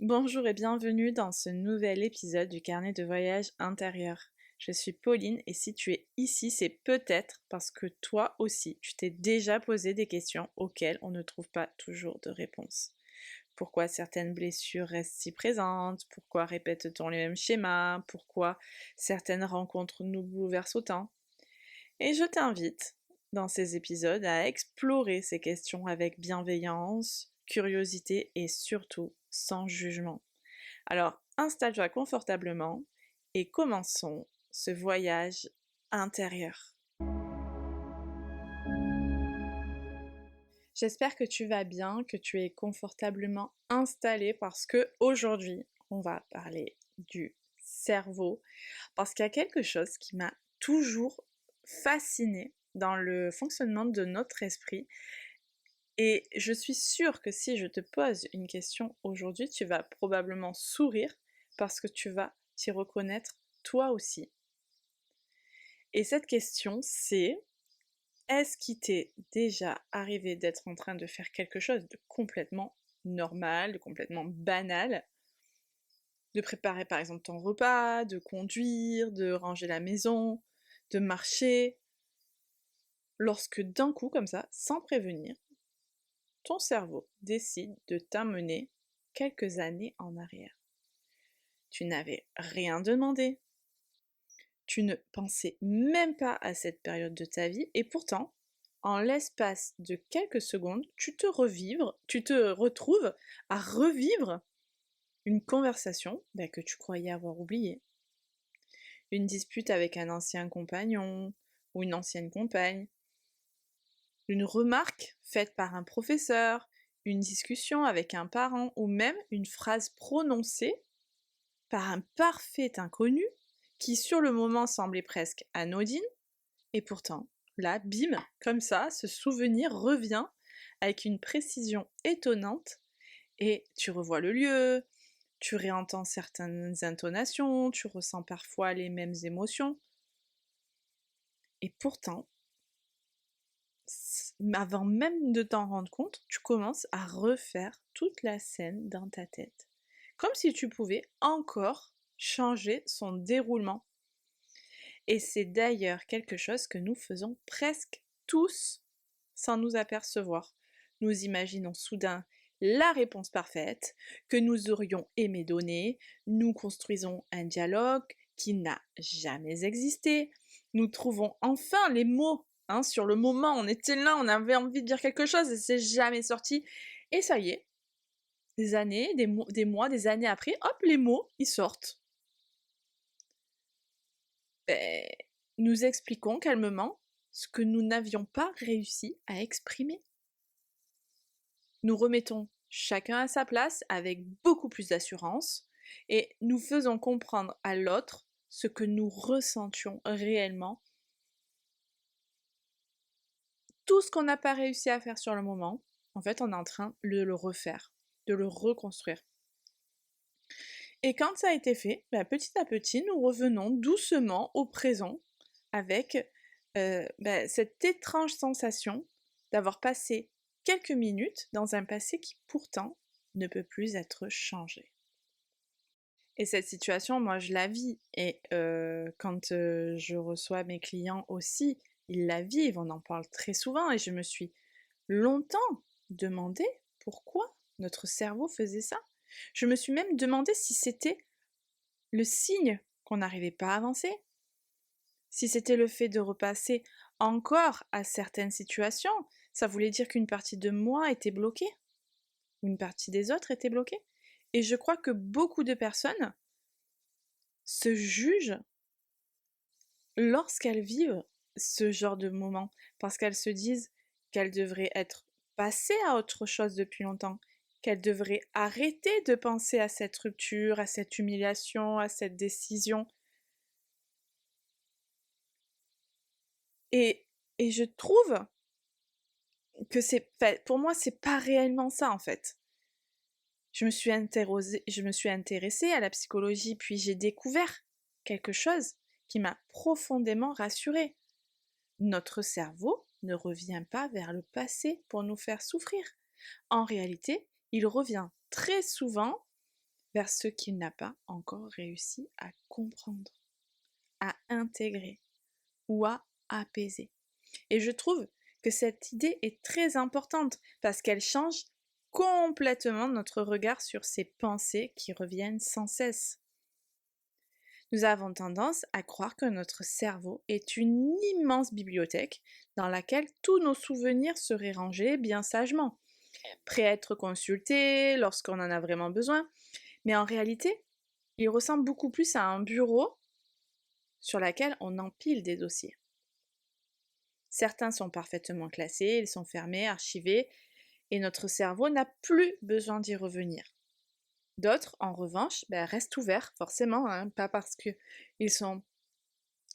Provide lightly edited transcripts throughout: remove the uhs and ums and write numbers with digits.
Bonjour et bienvenue dans ce nouvel épisode du carnet de voyage intérieur. Je suis Pauline et si tu es ici, c'est peut-être parce que toi aussi, tu t'es déjà posé des questions auxquelles on ne trouve pas toujours de réponse. Pourquoi certaines blessures restent si présentes? Pourquoi répète-t-on les mêmes schémas? Pourquoi certaines rencontres nous bouleversent autant? Et je t'invite, dans ces épisodes, à explorer ces questions avec bienveillance, curiosité et surtout sans jugement. Alors, installe-toi confortablement et commençons ce voyage intérieur. J'espère que tu vas bien, que tu es confortablement installé parce que aujourd'hui, on va parler du cerveau parce qu'il y a quelque chose qui m'a toujours fascinée dans le fonctionnement de notre esprit et je suis sûre que si je te pose une question aujourd'hui, tu vas probablement sourire parce que tu vas t'y reconnaître toi aussi. Et cette question, c'est: est-ce qu'il t'est déjà arrivé d'être en train de faire quelque chose de complètement normal, de complètement banal, de préparer par exemple ton repas, de conduire, de ranger la maison, de marcher, lorsque d'un coup, comme ça, sans prévenir, ton cerveau décide de t'amener quelques années en arrière. Tu n'avais rien demandé, tu ne pensais même pas à cette période de ta vie, et pourtant, en l'espace de quelques secondes, tu te retrouves à revivre une conversation que tu croyais avoir oubliée. Une dispute avec un ancien compagnon ou une ancienne compagne, une remarque faite par un professeur, une discussion avec un parent ou même une phrase prononcée par un parfait inconnu qui sur le moment semblait presque anodine et pourtant, là, bim, comme ça, ce souvenir revient avec une précision étonnante et tu revois le lieu, tu réentends certaines intonations, tu ressens parfois les mêmes émotions et pourtant, avant même de t'en rendre compte, tu commences à refaire toute la scène dans ta tête. Comme si tu pouvais encore changer son déroulement. Et c'est d'ailleurs quelque chose que nous faisons presque tous sans nous apercevoir. Nous imaginons soudain la réponse parfaite que nous aurions aimé donner, nous construisons un dialogue qui n'a jamais existé, nous trouvons enfin les mots. Sur le moment, on était là, on avait envie de dire quelque chose et c'est jamais sorti. Et ça y est, des années, des mois, des années après, hop, les mots, ils sortent. Ben, nous expliquons calmement ce que nous n'avions pas réussi à exprimer. Nous remettons chacun à sa place avec beaucoup plus d'assurance et nous faisons comprendre à l'autre ce que nous ressentions réellement. Tout ce qu'on n'a pas réussi à faire sur le moment, en fait, on est en train de le refaire, de le reconstruire. Et quand ça a été fait, petit à petit, nous revenons doucement au présent avec cette étrange sensation d'avoir passé quelques minutes dans un passé qui pourtant ne peut plus être changé. Et cette situation, moi je la vis, et quand je reçois mes clients aussi, ils la vivent, on en parle très souvent, et je me suis longtemps demandé pourquoi notre cerveau faisait ça. Je me suis même demandé si c'était le signe qu'on n'arrivait pas à avancer, si c'était le fait de repasser encore à certaines situations, ça voulait dire qu'une partie de moi était bloquée, ou une partie des autres était bloquée. Et je crois que beaucoup de personnes se jugent lorsqu'elles vivent ce genre de moment, parce qu'elles se disent qu'elles devraient être passées à autre chose depuis longtemps, qu'elles devraient arrêter de penser à cette rupture, à cette humiliation, à cette décision. Et je trouve que pour moi, c'est pas réellement ça en fait. Je me suis intéressée à la psychologie, puis j'ai découvert quelque chose qui m'a profondément rassurée. Notre cerveau ne revient pas vers le passé pour nous faire souffrir. En réalité, il revient très souvent vers ce qu'il n'a pas encore réussi à comprendre, à intégrer ou à apaiser. Et je trouve que cette idée est très importante parce qu'elle change complètement notre regard sur ces pensées qui reviennent sans cesse. Nous avons tendance à croire que notre cerveau est une immense bibliothèque dans laquelle tous nos souvenirs seraient rangés bien sagement, prêts à être consultés lorsqu'on en a vraiment besoin. Mais en réalité, il ressemble beaucoup plus à un bureau sur lequel on empile des dossiers. Certains sont parfaitement classés, ils sont fermés, archivés, et notre cerveau n'a plus besoin d'y revenir. D'autres, en revanche, restent ouverts, forcément, pas parce qu'ils sont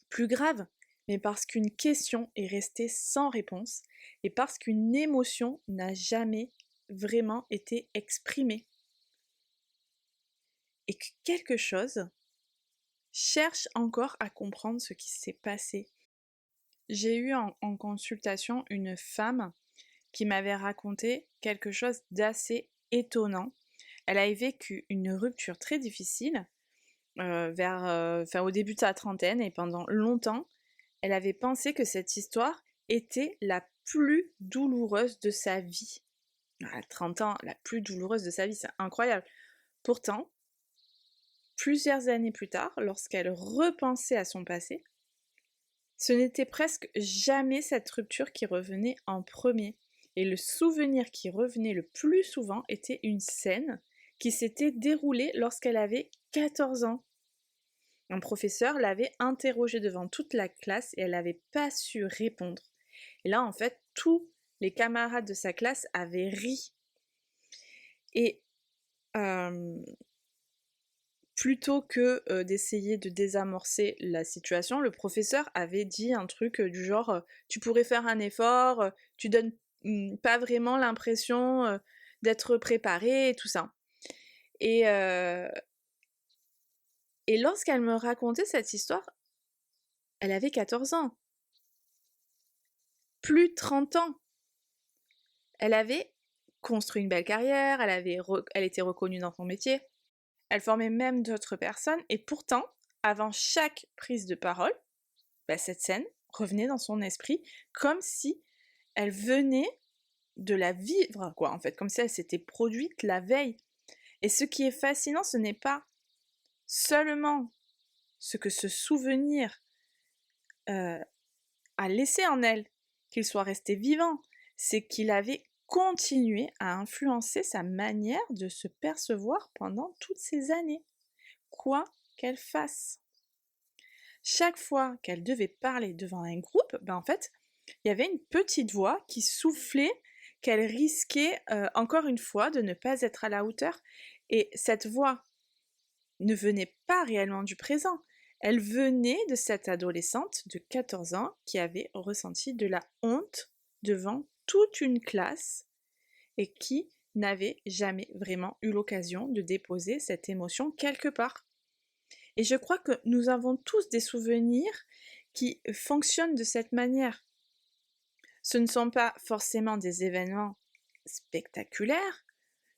plus graves, mais parce qu'une question est restée sans réponse et parce qu'une émotion n'a jamais vraiment été exprimée. Et que quelque chose cherche encore à comprendre ce qui s'est passé. J'ai eu en consultation une femme qui m'avait raconté quelque chose d'assez étonnant. Elle avait vécu une rupture très difficile au début de sa trentaine et pendant longtemps, elle avait pensé que cette histoire était la plus douloureuse de sa vie. À 30 ans, la plus douloureuse de sa vie, c'est incroyable. Pourtant, plusieurs années plus tard, lorsqu'elle repensait à son passé, ce n'était presque jamais cette rupture qui revenait en premier. Et le souvenir qui revenait le plus souvent était une scène qui s'était déroulée lorsqu'elle avait 14 ans. Un professeur l'avait interrogée devant toute la classe et elle n'avait pas su répondre. Et là, en fait, tous les camarades de sa classe avaient ri. Et plutôt que d'essayer de désamorcer la situation, le professeur avait dit un truc du genre tu pourrais faire un effort, tu donnes pas vraiment l'impression d'être préparé et tout ça. Et lorsqu'elle me racontait cette histoire, elle avait 14 ans. Plus de 30 ans. Elle avait construit une belle carrière, elle était reconnue dans son métier, elle formait même d'autres personnes, et pourtant, avant chaque prise de parole, cette scène revenait dans son esprit comme si elle venait de la vivre, quoi, en fait, comme si elle s'était produite la veille. Et ce qui est fascinant, ce n'est pas seulement ce que ce souvenir a laissé en elle, qu'il soit resté vivant, c'est qu'il avait continué à influencer sa manière de se percevoir pendant toutes ces années, quoi qu'elle fasse. Chaque fois qu'elle devait parler devant un groupe, en fait, il y avait une petite voix qui soufflait qu'elle risquait encore une fois de ne pas être à la hauteur. Et cette voix ne venait pas réellement du présent. Elle venait de cette adolescente de 14 ans qui avait ressenti de la honte devant toute une classe et qui n'avait jamais vraiment eu l'occasion de déposer cette émotion quelque part. Et je crois que nous avons tous des souvenirs qui fonctionnent de cette manière. Ce ne sont pas forcément des événements spectaculaires,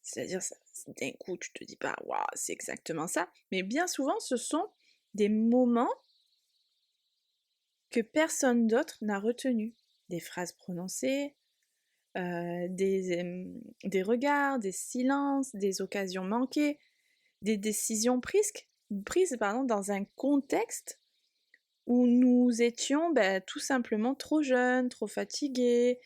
c'est-à-dire d'un coup tu te dis pas waouh, c'est exactement ça, mais bien souvent ce sont des moments que personne d'autre n'a retenus, des phrases prononcées, des regards, des silences, des occasions manquées, des décisions prises dans un contexte où nous étions tout simplement trop jeunes, trop fatigués,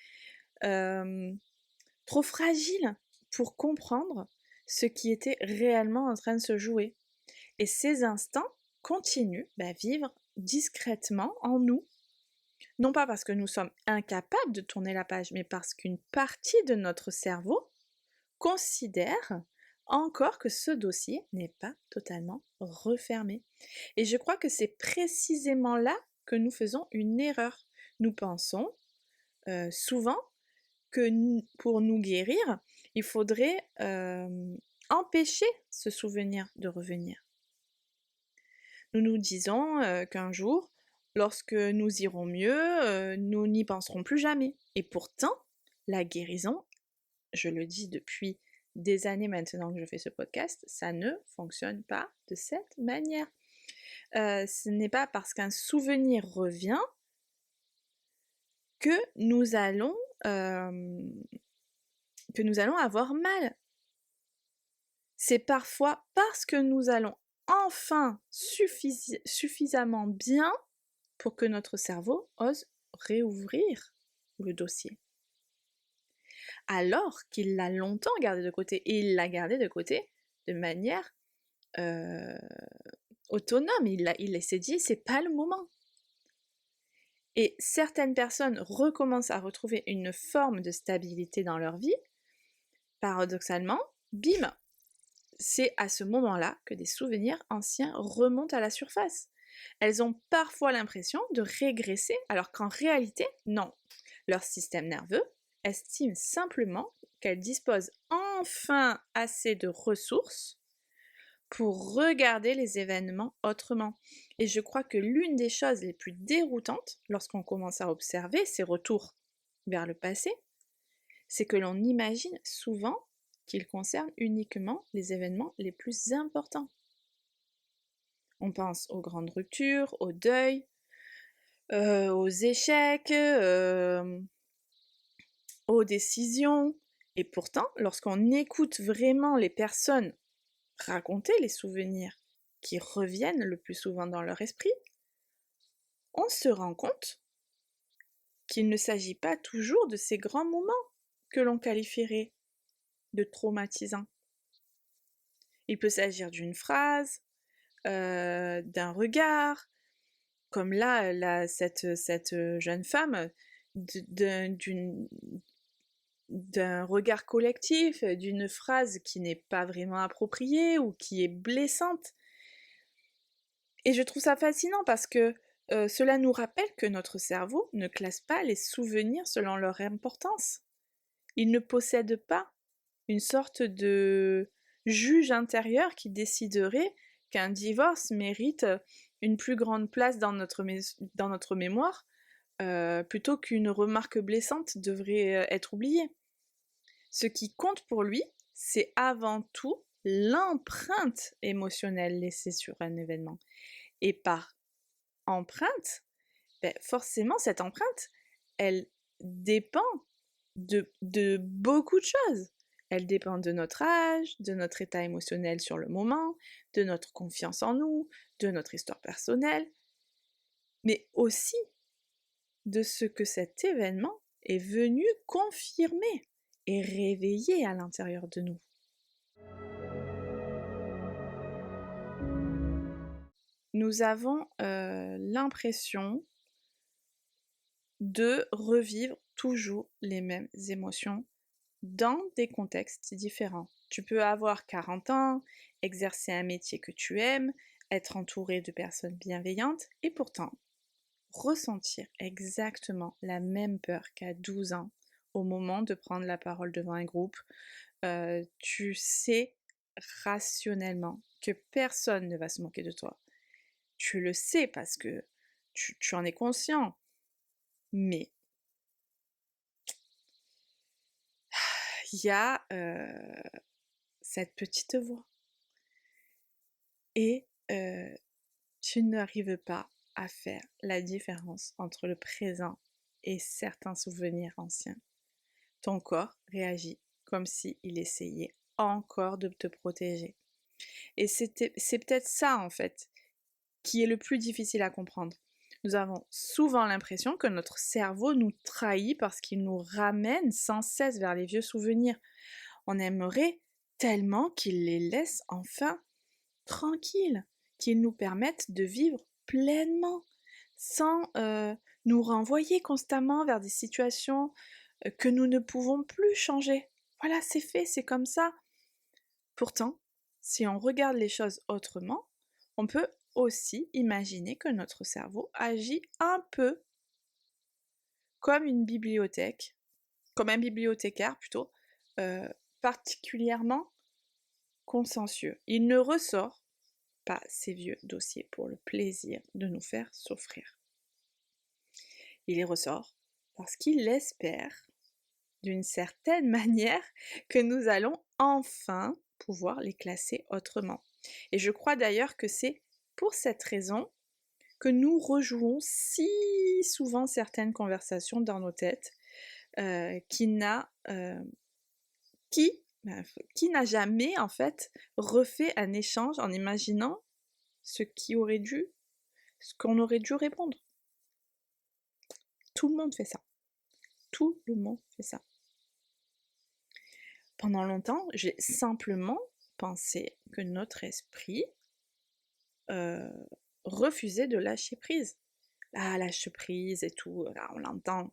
trop fragiles pour comprendre ce qui était réellement en train de se jouer. Et ces instants continuent à vivre discrètement en nous, non pas parce que nous sommes incapables de tourner la page, mais parce qu'une partie de notre cerveau considère encore que ce dossier n'est pas totalement refermé. Et je crois que c'est précisément là que nous faisons une erreur. Nous pensons souvent que pour nous guérir, il faudrait empêcher ce souvenir de revenir. Nous nous disons qu'un jour, lorsque nous irons mieux, nous n'y penserons plus jamais. Et pourtant, la guérison, je le dis depuis des années maintenant que je fais ce podcast, ça ne fonctionne pas de cette manière. Ce n'est pas parce qu'un souvenir revient que nous allons avoir mal. C'est parfois parce que nous allons enfin suffisamment bien pour que notre cerveau ose réouvrir le dossier. Alors qu'il l'a longtemps gardé de côté, et il l'a gardé de côté de manière autonome. Il s'est dit, c'est pas le moment. Et certaines personnes recommencent à retrouver une forme de stabilité dans leur vie. Paradoxalement, bim, c'est à ce moment-là que des souvenirs anciens remontent à la surface. Elles ont parfois l'impression de régresser, alors qu'en réalité, non. Leur système nerveux estime simplement qu'elles disposent enfin assez de ressources pour regarder les événements autrement. Et je crois que l'une des choses les plus déroutantes lorsqu'on commence à observer ces retours vers le passé, c'est que l'on imagine souvent qu'ils concernent uniquement les événements les plus importants. On pense aux grandes ruptures, au deuil, aux échecs, aux décisions. Et pourtant, lorsqu'on écoute vraiment les personnes raconter les souvenirs qui reviennent le plus souvent dans leur esprit, on se rend compte qu'il ne s'agit pas toujours de ces grands moments que l'on qualifierait de traumatisants. Il peut s'agir d'une phrase, d'un regard, comme là cette jeune femme, d'un regard collectif, d'une phrase qui n'est pas vraiment appropriée ou qui est blessante. Et je trouve ça fascinant parce que cela nous rappelle que notre cerveau ne classe pas les souvenirs selon leur importance. Il ne possède pas une sorte de juge intérieur qui déciderait qu'un divorce mérite une plus grande place dans notre mémoire plutôt qu'une remarque blessante devrait être oubliée. Ce qui compte pour lui, c'est avant tout l'empreinte émotionnelle laissée sur un événement. Et par empreinte, forcément cette empreinte, elle dépend de beaucoup de choses. Elle dépend de notre âge, de notre état émotionnel sur le moment, de notre confiance en nous, de notre histoire personnelle, mais aussi de ce que cet événement est venu confirmer et réveiller à l'intérieur de nous. Nous avons l'impression de revivre toujours les mêmes émotions dans des contextes différents. Tu peux avoir 40 ans, exercer un métier que tu aimes, être entouré de personnes bienveillantes et pourtant ressentir exactement la même peur qu'à 12 ans au moment de prendre la parole devant un groupe. Tu sais rationnellement que personne ne va se moquer de toi. Tu le sais parce que tu en es conscient. Mais il y a cette petite voix. Et tu n'arrives pas à faire la différence entre le présent et certains souvenirs anciens. Ton corps réagit comme s'il essayait encore de te protéger. Et c'est peut-être ça, en fait, qui est le plus difficile à comprendre. Nous avons souvent l'impression que notre cerveau nous trahit parce qu'il nous ramène sans cesse vers les vieux souvenirs. On aimerait tellement qu'il les laisse enfin tranquilles, qu'ils nous permettent de vivre pleinement, sans nous renvoyer constamment vers des situations que nous ne pouvons plus changer. Voilà, c'est fait, c'est comme ça. Pourtant, si on regarde les choses autrement, on peut aussi imaginer que notre cerveau agit un peu comme une bibliothèque, comme un bibliothécaire plutôt, particulièrement consciencieux. Il ne ressort pas ces vieux dossiers pour le plaisir de nous faire souffrir. Il les ressort parce qu'il espère d'une certaine manière que nous allons enfin pouvoir les classer autrement. Et je crois d'ailleurs que c'est pour cette raison que nous rejouons si souvent certaines conversations dans nos têtes, qui n'a qui, qui n'a jamais en fait refait un échange en imaginant ce qu'on aurait dû répondre. Tout le monde fait ça. Tout le monde fait ça. Pendant longtemps, j'ai simplement pensé que notre esprit refusait de lâcher prise. Ah, lâche prise et tout, là, on l'entend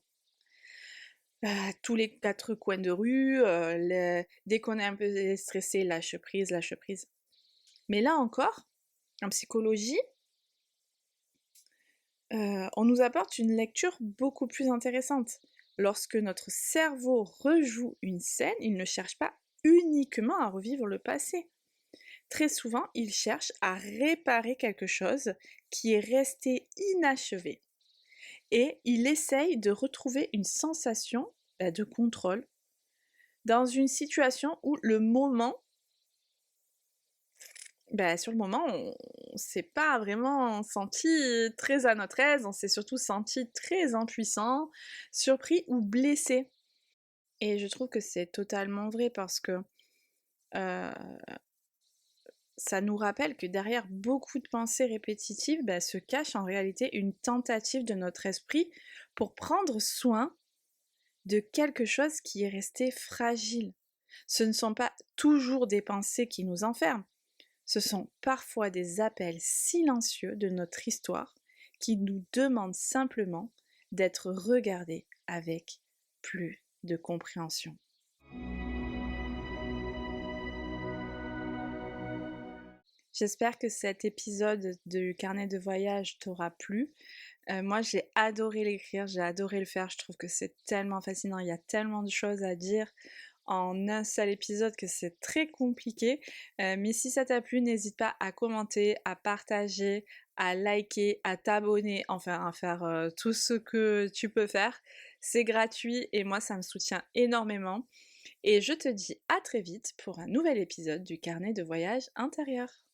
à tous les quatre coins de rue, dès qu'on est un peu stressé, lâche prise, lâche prise. Mais là encore, en psychologie, on nous apporte une lecture beaucoup plus intéressante. Lorsque notre cerveau rejoue une scène, il ne cherche pas uniquement à revivre le passé. Très souvent, il cherche à réparer quelque chose qui est resté inachevé. Et il essaye de retrouver une sensation de contrôle dans une situation où le moment, sur le moment, on s'est pas vraiment senti très à notre aise, on s'est surtout senti très impuissant, surpris ou blessé. Et je trouve que c'est totalement vrai parce que euh, ça nous rappelle que derrière beaucoup de pensées répétitives se cache en réalité une tentative de notre esprit pour prendre soin de quelque chose qui est resté fragile. Ce ne sont pas toujours des pensées qui nous enferment, ce sont parfois des appels silencieux de notre histoire qui nous demandent simplement d'être regardés avec plus de compréhension. J'espère que cet épisode du carnet de voyage t'aura plu. Moi, j'ai adoré l'écrire, j'ai adoré le faire. Je trouve que c'est tellement fascinant. Il y a tellement de choses à dire en un seul épisode que c'est très compliqué. Mais si ça t'a plu, n'hésite pas à commenter, à partager, à liker, à t'abonner, enfin à faire tout ce que tu peux faire. C'est gratuit et moi, ça me soutient énormément. Et je te dis à très vite pour un nouvel épisode du carnet de voyage intérieur.